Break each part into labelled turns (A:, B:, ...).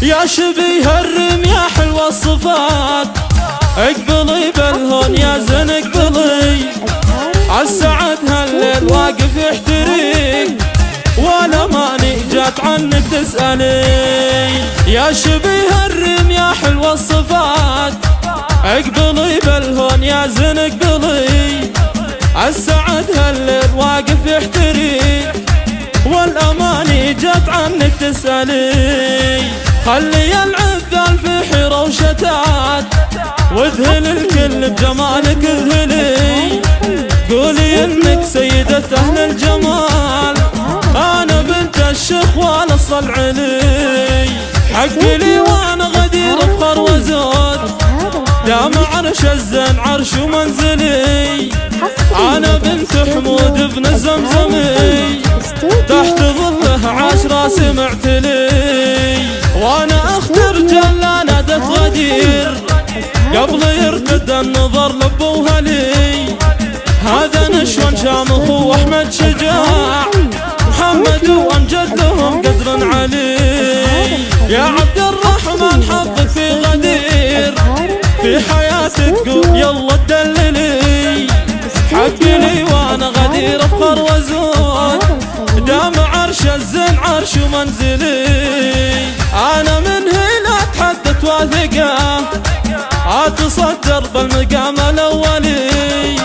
A: يا شبيه الرمية حلوة الصفات، اقبلي بالهون يا زين اقبلي، عالسعد هالليل واقف يحتريك، ولا ماني جات عنك تسألي. يا شبيه الرمية حلوة الصفات، اقبلي بالهون يا زين اقبلي، عالسعد هالليل واقف يحتريك، والأماني جات عنك تسألي. خلي العذال في حيرة وشتات، واذهل الكل بجمالك اذهلي، قولي انك سيدة اهل الجمال، انا بنت الشيخ وانا الصلع علي، حقي لي وانا غدير افخر وزود، دام عرش الزين عرش ومنزلي، انا بنت حمود ابن زمزمي، تحت ظله عاش راسي معتلي، وانا اخت رجال لا نادت غدير، قبل يرتد النظر لبوها لي، هذا نشوان شامخ واحمد شجاع، محمد وامجد لهم قدر علي. يا عبد الرحمن حظك في غدير، في حياتك قول يلا تدللي، حقي لي وانا غدير افخر وزود، دام عرش الزين عرش ومنزلي، انا من هنا اتحدث واثقه، اتصدر بالمقام الاولي،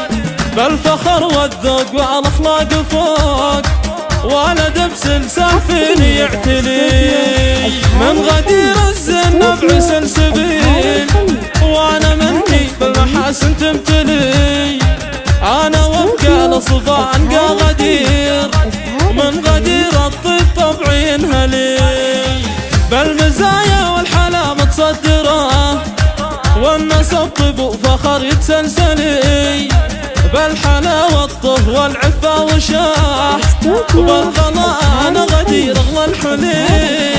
A: بالفخر والذوق والاخلاق فوق، ولد بسلسال فيني يعتلي، من غدير الزين نبع سلسبيل، وانا مني بالمحاسن تمتلي، انا وفق الاصفى انقى غدير، من غدير الطيب طبعي ينهلي، بالمزايا والحلا متصدره، والنسب طيب وفخر يتسلسلي، بالحلا والطه والعفة وشاح، وبالغلا انا غدير اغلى الحلي.